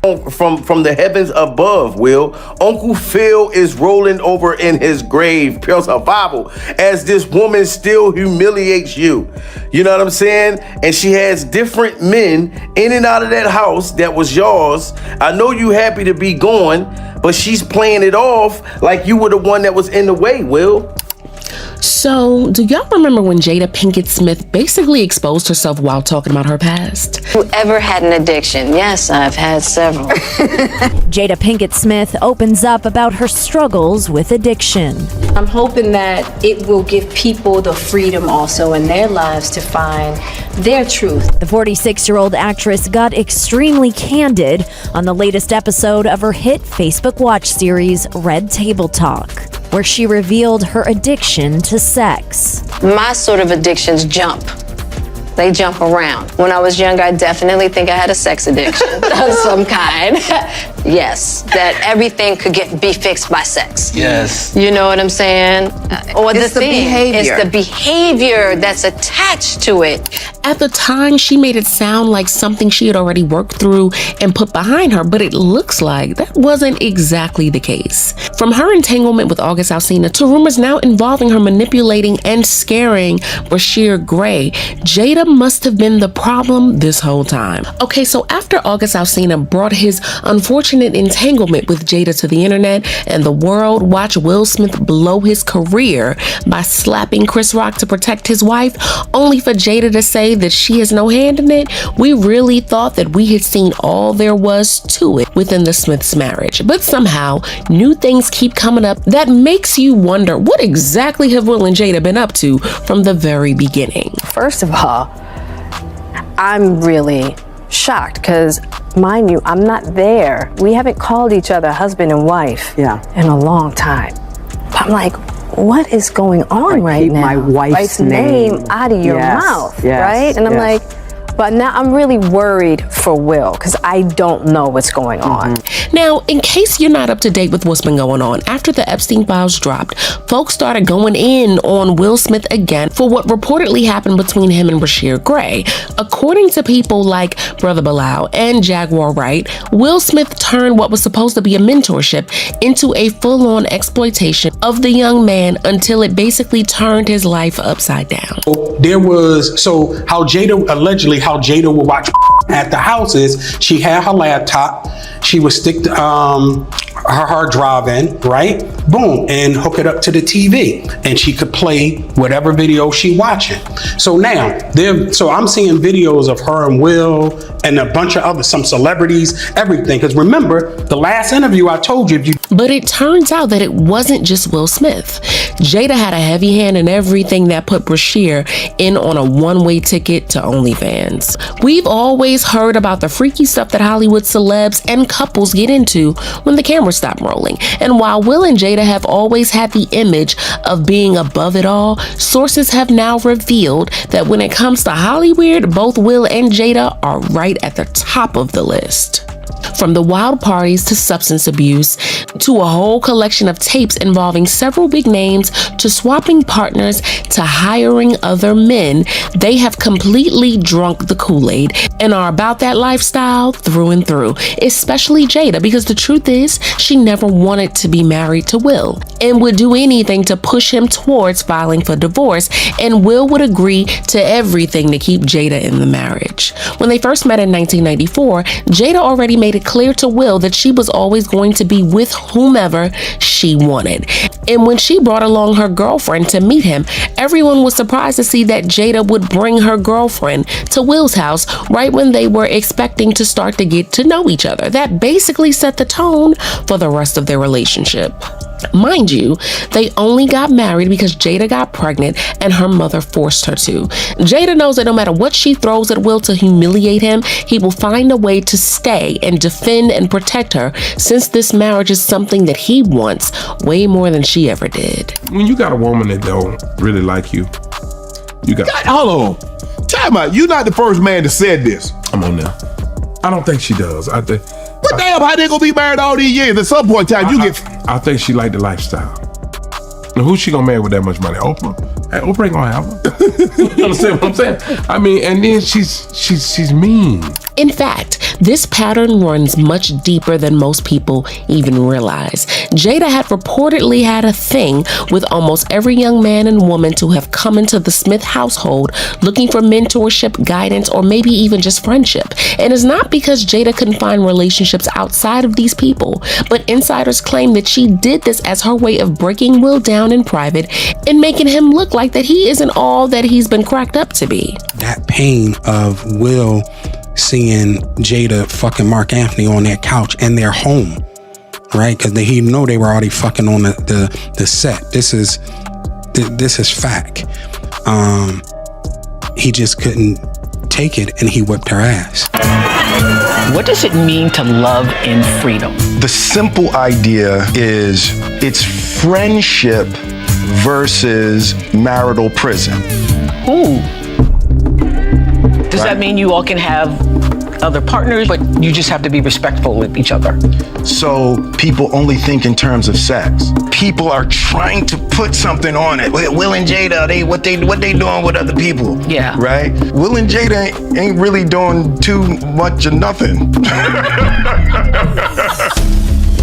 from the heavens above, Will. Uncle Phil is rolling over in his grave, pure survival, as this woman still humiliates you. You know what I'm saying? And she has different men in and out of that house that was yours. I know you happy to be gone, but she's playing it off like you were the one that was in the way, Will. So, do y'all remember when Jada Pinkett Smith basically exposed herself while talking about her past? Whoever had an addiction? Yes, I've had several. Jada Pinkett Smith opens up about her struggles with addiction. I'm hoping that it will give people the freedom also in their lives to find their truth. The 46-year-old actress got extremely candid on the latest episode of her hit Facebook Watch series, Red Table Talk, where she revealed her addiction to sex. My sort of addictions jump. They jump around. When I was young, I definitely think I had a sex addiction of some kind. Yes, that everything could be fixed by sex. Yes. You know what I'm saying? Or it's the behavior. It's the behavior that's attached to it. At the time, she made it sound like something she had already worked through and put behind her, but it looks like that wasn't exactly the case. From her entanglement with August Alsina to rumors now involving her manipulating and scaring Bryshere Gray, Jada must have been the problem this whole time. Okay, so after August Alsina brought his unfortunate entanglement with Jada to the internet and the world watched Will Smith blow his career by slapping Chris Rock to protect his wife, only for Jada to say that she has no hand in it, we really thought that we had seen all there was to it within the Smiths' marriage. But somehow, new things keep coming up that makes you wonder, what exactly have Will and Jada been up to from the very beginning? First of all, I'm really shocked because, mind you, I'm not there. We haven't called each other husband and wife in a long time. But I'm like, what is going on right now? My wife's name out of your mouth, right? And I'm like, but now I'm really worried for Will because I don't know what's going on. Now, in case you're not up to date with what's been going on, after the Epstein files dropped, folks started going in on Will Smith again for what reportedly happened between him and Bryshere Gray. According to people like Brother Bilal and Jaguar Wright, Will Smith turned what was supposed to be a mentorship into a full-on exploitation of the young man until it basically turned his life upside down. There was, how Jada would watch at the houses, she had her laptop, she would stick her hard drive in, right? Boom, and hook it up to the TV, and she could play whatever video she watching. So now, I'm seeing videos of her and Will and a bunch of some celebrities, everything. Because remember, the last interview I told you. But it turns out that it wasn't just Will Smith. Jada had a heavy hand in everything that put Bryshere in on a one-way ticket to OnlyFans. We've always heard about the freaky stuff that Hollywood celebs and couples get into when the cameras stop rolling. And while Will and Jada have always had the image of being above it all, sources have now revealed that when it comes to Hollywood, both Will and Jada are right at the top of the list. From the wild parties to substance abuse to a whole collection of tapes involving several big names to swapping partners to hiring other men, they have completely drunk the Kool-Aid and are about that lifestyle through and through, especially Jada, because the truth is she never wanted to be married to Will and would do anything to push him towards filing for divorce, and Will would agree to everything to keep Jada in the marriage. When they first met in 1994, Jada already made it clear to Will that she was always going to be with whomever she wanted. And when she brought along her girlfriend to meet him, everyone was surprised to see that Jada would bring her girlfriend to Will's house right when they were expecting to start to get to know each other. That basically set the tone for the rest of their relationship. Mind you, they only got married because Jada got pregnant and her mother forced her to. Jada knows that no matter what she throws at Will to humiliate him, he will find a way to stay and defend and protect her, since this marriage is something that he wants way more than she ever did. When you got a woman that don't really like you, hold on. Time out. You're not the first man to say this. Come on now. I don't think she does. But damn, how they gonna be married all these years? At some point in time, I think she like the lifestyle. Now, who's she gonna marry with that much money? Oprah? Hey, Oprah ain't gonna have her. You understand what I'm saying? I mean, and then she's mean. In fact, this pattern runs much deeper than most people even realize. Jada had reportedly had a thing with almost every young man and woman to have come into the Smith household looking for mentorship, guidance, or maybe even just friendship. And it's not because Jada couldn't find relationships outside of these people, but insiders claim that she did this as her way of breaking Will down in private and making him look like that he isn't all that he's been cracked up to be. That pain of Will seeing Jada fucking Mark Anthony on their couch in their home, right? Because he know they were already fucking on the set. This is fact. He just couldn't take it, and he whipped her ass. What does it mean to love in freedom? The simple idea is it's friendship versus marital prison. Ooh. Does that mean you all can have other partners, but you just have to be respectful with each other? So people only think in terms of sex. People are trying to put something on it. Will and Jada, what they doing with other people? Yeah. Right? Will and Jada ain't really doing too much of nothing.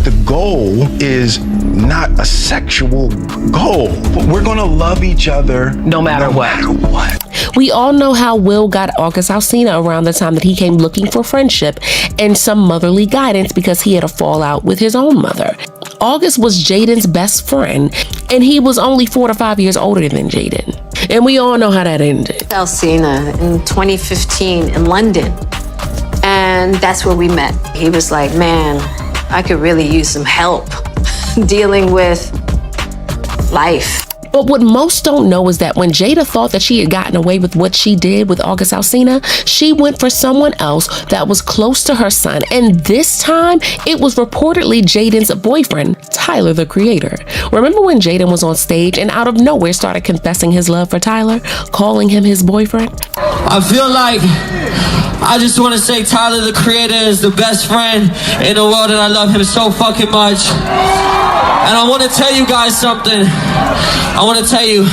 The goal is not a sexual goal. We're gonna love each other no matter what. We all know how Will got August Alsina around the time that he came looking for friendship and some motherly guidance because he had a fallout with his own mother. August was Jaden's best friend, and he was only 4 to 5 years older than Jaden. And we all know how that ended. Alsina in 2015 in London. And that's where we met. He was like, man, I could really use some help dealing with life. But what most don't know is that when Jada thought that she had gotten away with what she did with August Alsina, she went for someone else that was close to her son. And this time, it was reportedly Jaden's boyfriend, Tyler, the Creator. Remember when Jaden was on stage and out of nowhere started confessing his love for Tyler, calling him his boyfriend? I feel like I just want to say Tyler, the Creator, is the best friend in the world, and I love him so fucking much. And I want to tell you guys something. I want to tell you,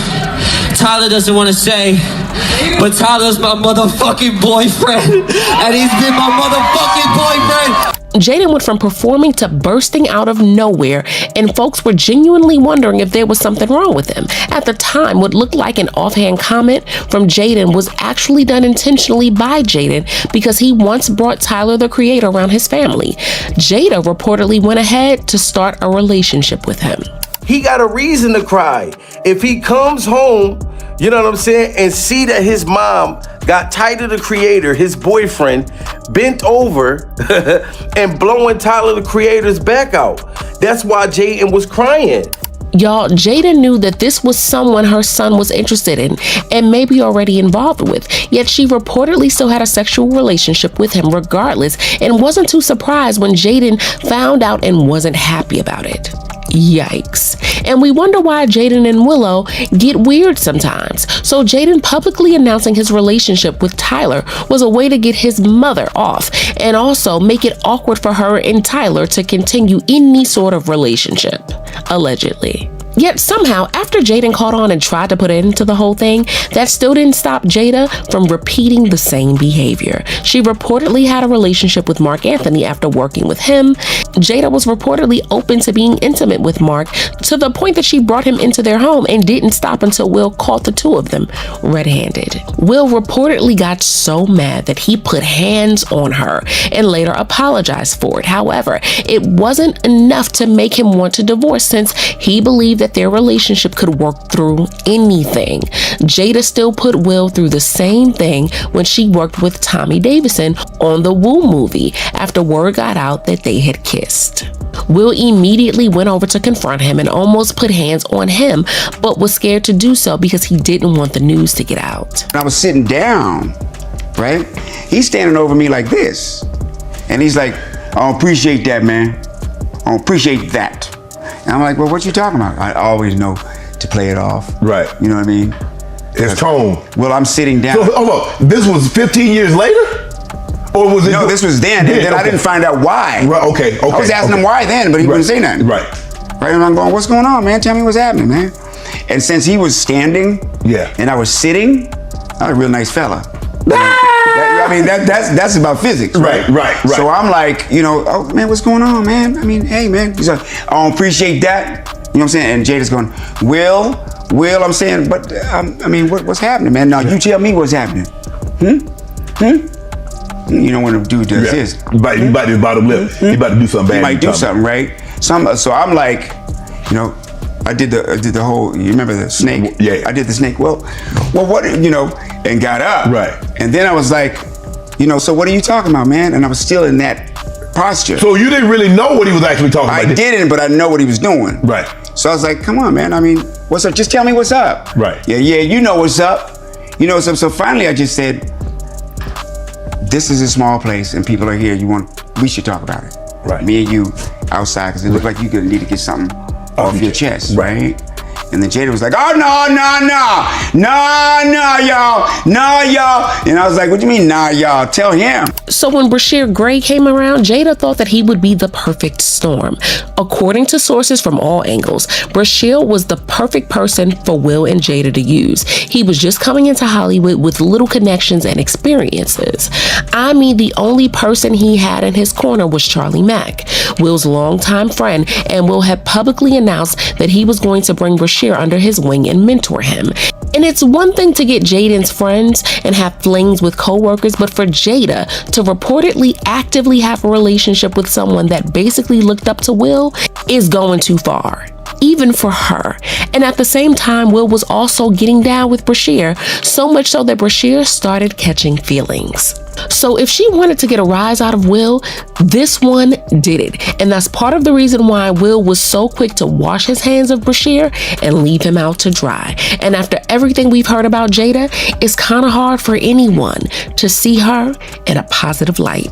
Tyler doesn't want to say, but Tyler's my motherfucking boyfriend, and he's been my motherfucking boyfriend. Jaden went from performing to bursting out of nowhere, and folks were genuinely wondering if there was something wrong with him. At the time, what looked like an offhand comment from Jaden was actually done intentionally by Jaden because he once brought Tyler, the Creator, around his family. Jada reportedly went ahead to start a relationship with him. He got a reason to cry. If he comes home, you know what I'm saying, and see that his mom got Tyler, the Creator, his boyfriend, bent over and blowing Tyler, the Creator's back out. That's why Jaden was crying. Y'all, Jada knew that this was someone her son was interested in and maybe already involved with, yet she reportedly still had a sexual relationship with him regardless and wasn't too surprised when Jaden found out and wasn't happy about it. Yikes. And we wonder why Jaden and Willow get weird sometimes. So Jaden publicly announcing his relationship with Tyler was a way to get his mother off and also make it awkward for her and Tyler to continue any sort of relationship, allegedly. Yet somehow, after Jaden caught on and tried to put an end to the whole thing, that still didn't stop Jada from repeating the same behavior. She reportedly had a relationship with Mark Anthony after working with him. Jada was reportedly open to being intimate with Mark to the point that she brought him into their home and didn't stop until Will caught the two of them red-handed. Will reportedly got so mad that he put hands on her and later apologized for it. However, it wasn't enough to make him want to divorce since he believed that their relationship could work through anything. Jada still put Will through the same thing when she worked with Tommy Davidson on the Woo movie after word got out that they had kissed. Will immediately went over to confront him and almost put hands on him, but was scared to do so because he didn't want the news to get out. I was sitting down, right? He's standing over me like this. And he's like, I don't appreciate that, man. I don't appreciate that. And I'm like, well, what you talking about? I always know to play it off. Right. You know what I mean? His tone. Well, I'm sitting down. So, hold on. This was 15 years later? Or was it? No, this was then. And then I didn't find out why. Right, okay. I was asking him why then, but he wouldn't say nothing. Right. Right, and I'm going, what's going on, man? Tell me what's happening, man. And since he was standing, yeah, and I was sitting, I was a real nice fella. I mean, that's about physics, right? Right. So I'm like, oh man, what's going on, man? I mean, hey, man. He's like, I don't appreciate that. You know what I'm saying? And Jada's going, Will, I'm saying, but I mean, what's happening, man? Now you tell me what's happening. You know when a dude does this, he bite his bottom lip. He about to do something bad. He might do something, right? So I'm like, I did the whole. You remember the snake? Yeah. I did the snake. Well, what? And got up. Right. And then I was like, so what are you talking about, man? And I was still in that posture. So you didn't really know what he was actually talking about. I didn't, but I know what he was doing. Right. So I was like, come on, man. I mean, what's up? Just tell me what's up. Right. Yeah, you know what's up. So finally I just said, this is a small place and people are here. We should talk about it. Right. Me and you outside, because it looked like you're gonna need to get something off your chest, right? And then Jada was like, oh, no, y'all. And I was like, what do you mean, nah, y'all? Tell him. So when Bryshere Gray came around, Jada thought that he would be the perfect storm. According to sources from all angles, Bryshere was the perfect person for Will and Jada to use. He was just coming into Hollywood with little connections and experiences. I mean, the only person he had in his corner was Charlie Mack, Will's longtime friend, and Will had publicly announced that he was going to bring Bryshere under his wing and mentor him. And it's one thing to get Jaden's friends and have flings with co-workers, but for Jada to reportedly actively have a relationship with someone that basically looked up to Will is going too far, even for her. And at the same time, Will was also getting down with Bryshere, so much so that Bryshere started catching feelings. So if she wanted to get a rise out of Will, this one did it. And that's part of the reason why Will was so quick to wash his hands of Bryshere and leave him out to dry. And after everything we've heard about Jada, it's kind of hard for anyone to see her in a positive light.